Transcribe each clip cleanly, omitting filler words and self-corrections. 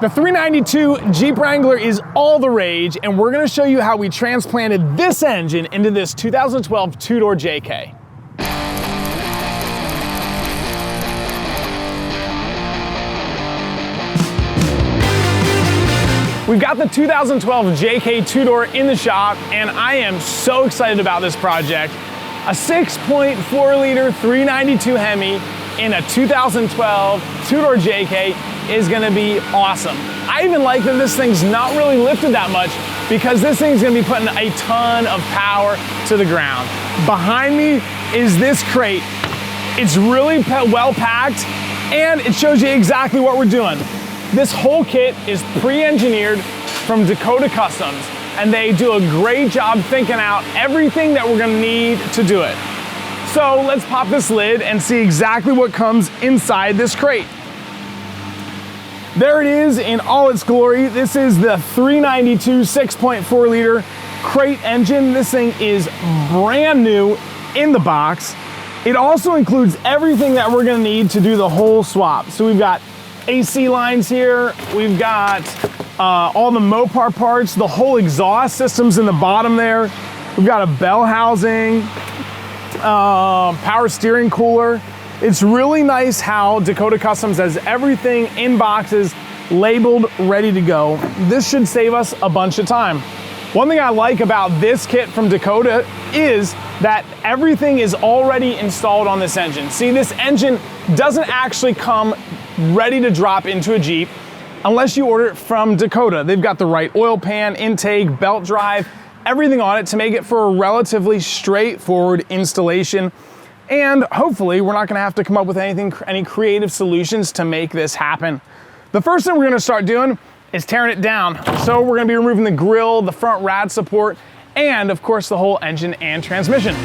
The 392 Jeep Wrangler is all the rage, and we're gonna show you how we transplanted this engine into this 2012 two-door JK. We've got the 2012 JK two-door in the shop, and I am so excited about this project. A 6.4-liter 392 Hemi in a 2012 two-door JK is gonna be awesome. I even like that this thing's not really lifted that much because this thing's gonna be putting a ton of power to the ground. Behind me is this crate. It's really well packed, and it shows you exactly what we're doing. This whole kit is pre-engineered from Dakota Customs, and they do a great job thinking out everything that we're gonna need to do it. So let's pop this lid and see exactly what comes inside this crate. There it is in all its glory. This is the 392 6.4-liter crate engine. This thing is brand new in the box. It also includes everything that we're gonna need to do the whole swap. So we've got AC lines here. We've got all the Mopar parts, the whole exhaust system's in the bottom there. We've got a bell housing, power steering cooler. It's really nice how Dakota Customs has everything in boxes, labeled, ready to go. This should save us a bunch of time. One thing I like about this kit from Dakota is that everything is already installed on this engine. See, this engine doesn't actually come ready to drop into a Jeep unless you order it from Dakota. They've got the right oil pan, intake, belt drive, everything on it to make it for a relatively straightforward installation. And hopefully we're not gonna have to come up with any creative solutions to make this happen. The first thing we're gonna start doing is tearing it down. So we're gonna be removing the grille, the front rad support, and of course the whole engine and transmission.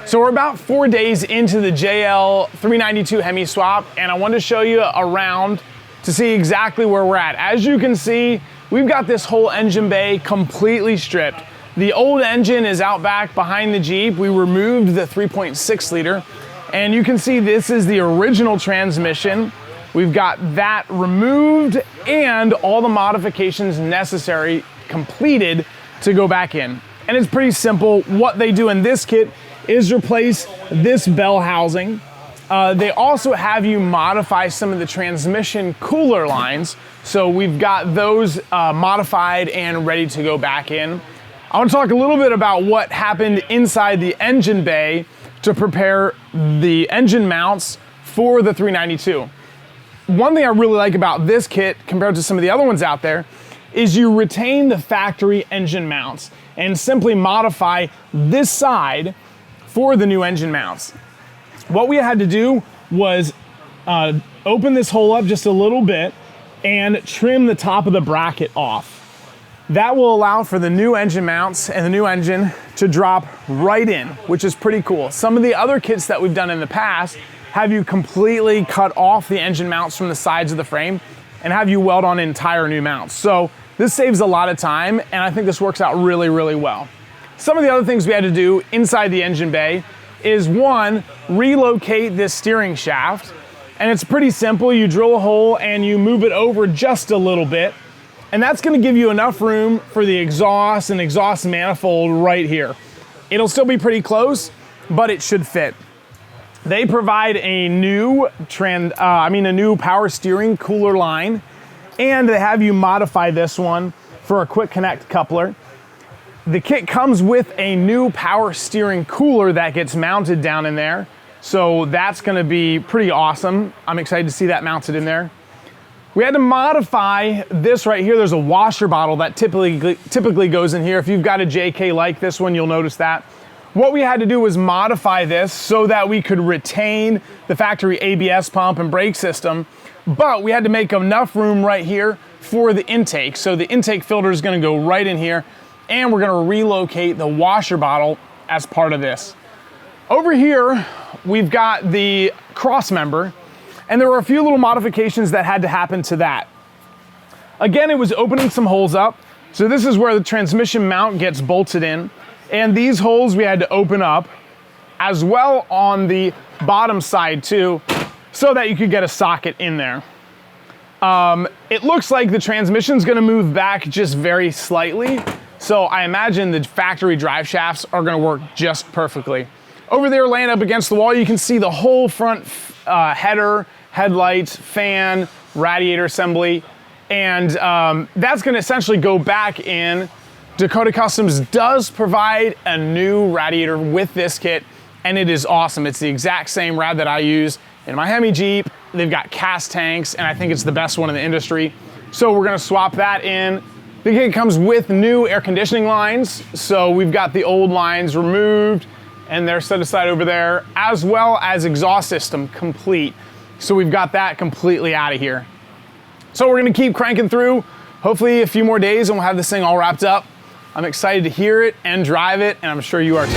So we're about 4 days into the JL 392 Hemi swap, and I wanted to show you around to see exactly where we're at. As you can see, we've got this whole engine bay completely stripped. The old engine is out back behind the Jeep. We removed the 3.6 liter, and you can see this is the original transmission. We've got that removed and all the modifications necessary completed to go back in. And it's pretty simple. What they do in this kit is replace this bell housing. They also have you modify some of the transmission cooler lines. So we've got those modified and ready to go back in. I want to talk a little bit about what happened inside the engine bay to prepare the engine mounts for the 392. One thing I really like about this kit compared to some of the other ones out there is you retain the factory engine mounts and simply modify this side for the new engine mounts. What we had to do was open this hole up just a little bit and trim the top of the bracket off. That will allow for the new engine mounts and the new engine to drop right in, which is pretty cool. Some of the other kits that we've done in the past have you completely cut off the engine mounts from the sides of the frame and have you weld on entire new mounts. So this saves a lot of time, and I think this works out really, really well. Some of the other things we had to do inside the engine bay is one, relocate this steering shaft. And it's pretty simple. You drill a hole and you move it over just a little bit. And that's gonna give you enough room for the exhaust and exhaust manifold right here. It'll still be pretty close, but it should fit. They provide a new power steering cooler line, and they have you modify this one for a quick connect coupler. The kit comes with a new power steering cooler that gets mounted down in there. So that's gonna be pretty awesome. I'm excited to see that mounted in there. We had to modify this right here. There's a washer bottle that typically goes in here. If you've got a JK like this one, you'll notice that. What we had to do was modify this so that we could retain the factory ABS pump and brake system, but we had to make enough room right here for the intake. So the intake filter is gonna go right in here, and we're gonna relocate the washer bottle as part of this. Over here, we've got the cross member, and there were a few little modifications that had to happen to that. Again, it was opening some holes up. So this is where the transmission mount gets bolted in. And these holes we had to open up, as well on the bottom side too, so that you could get a socket in there. It looks like the transmission's gonna move back just very slightly. So I imagine the factory drive shafts are gonna work just perfectly. Over there, laying up against the wall, you can see the whole front header, headlights, fan, radiator assembly. And that's gonna essentially go back in. Dakota Customs does provide a new radiator with this kit, and it is awesome. It's the exact same rad that I use in my Hemi Jeep. They've got cast tanks, and I think it's the best one in the industry. So we're gonna swap that in. The kit comes with new air conditioning lines. So we've got the old lines removed, and they're set aside over there, as well as exhaust system complete. So we've got that completely out of here. So we're gonna keep cranking through, hopefully a few more days, and we'll have this thing all wrapped up. I'm excited to hear it and drive it, and I'm sure you are too.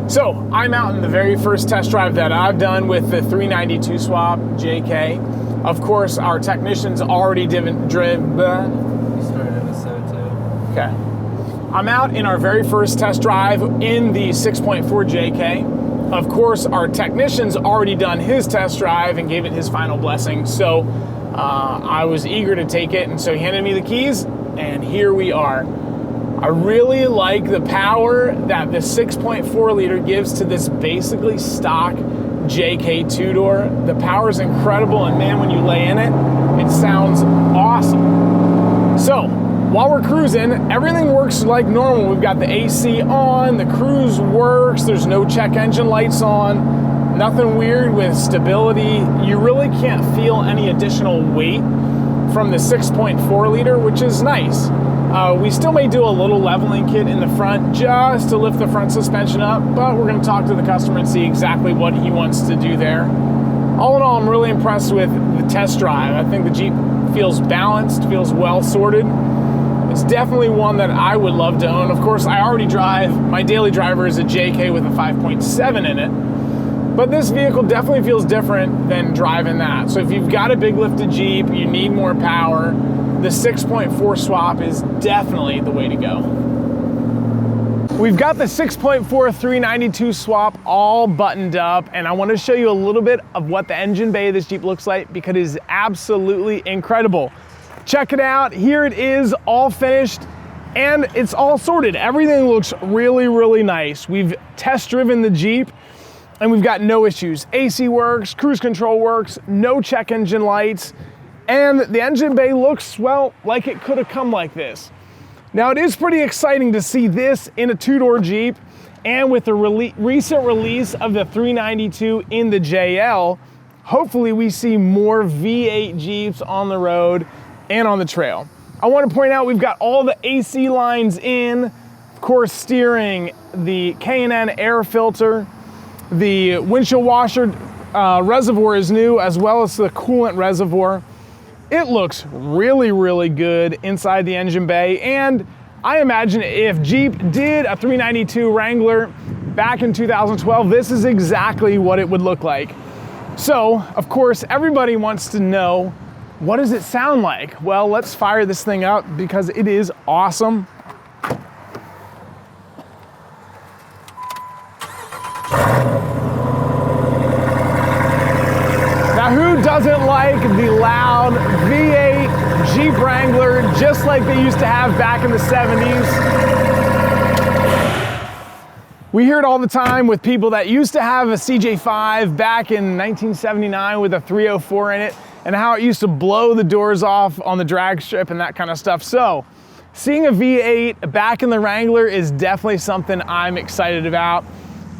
So I'm out in the very first test drive that I've done with the 392 swap JK. Of course, our technicians already driven. We started in so too. Okay. I'm out in our very first test drive in the 6.4 JK. Of course, our technician's already done his test drive and gave it his final blessing. So I was eager to take it, and so he handed me the keys, and here we are. I really like the power that the 6.4 liter gives to this basically stock JK two-door. The power is incredible, and man, when you lay in it, it sounds awesome. So, while we're cruising, everything works like normal. We've got the AC on, the cruise works, there's no check engine lights on, nothing weird with stability. You really can't feel any additional weight from the 6.4 liter, which is nice. We still may do a little leveling kit in the front just to lift the front suspension up, but we're gonna talk to the customer and see exactly what he wants to do there. All in all, I'm really impressed with the test drive. I think the Jeep feels balanced, feels well sorted. It's definitely one that I would love to own. Of course, I already drive, my daily driver is a JK with a 5.7 in it, but this vehicle definitely feels different than driving that. So if you've got a big lifted Jeep, you need more power, the 6.4 swap is definitely the way to go. We've got the 6.4 392 swap all buttoned up, and I want to show you a little bit of what the engine bay of this Jeep looks like because it is absolutely incredible. Check it out. Here it is, all finished. and it's all sorted. Everything looks really, really nice. We've test driven the Jeep and we've got no issues. AC works, cruise control works, no check engine lights, and the engine bay looks, well, like it could have come like this. Now, it is pretty exciting to see this in a two-door Jeep, and with the recent release of the 392 in the JL, hopefully we see more V8 Jeeps on the road and on the trail. I want to point out we've got all the AC lines in, of course steering, the K&N air filter, the windshield washer reservoir is new, as well as the coolant reservoir. It looks really, really good inside the engine bay, and I imagine if Jeep did a 392 Wrangler back in 2012, this is exactly what it would look like. So, of course, everybody wants to know, what does it sound like? Well, let's fire this thing up because it is awesome. Now, who doesn't like the loud V8 Jeep Wrangler just like they used to have back in the 70s? We hear it all the time with people that used to have a CJ5 back in 1979 with a 304 in it, and how it used to blow the doors off on the drag strip and that kind of stuff. So, seeing a V8 back in the Wrangler is definitely something I'm excited about.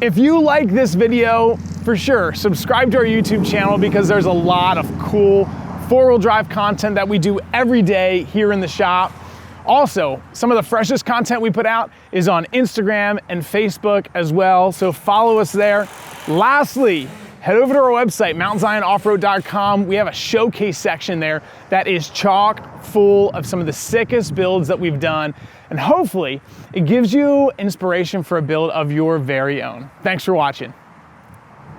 If you like this video, for sure, subscribe to our YouTube channel because there's a lot of cool four-wheel drive content that we do every day here in the shop. Also, some of the freshest content we put out is on Instagram and Facebook as well, so follow us there. Lastly, head over to our website, mountainzionoffroad.com. We have a showcase section there that is chock full of some of the sickest builds that we've done, and hopefully it gives you inspiration for a build of your very own. Thanks for watching.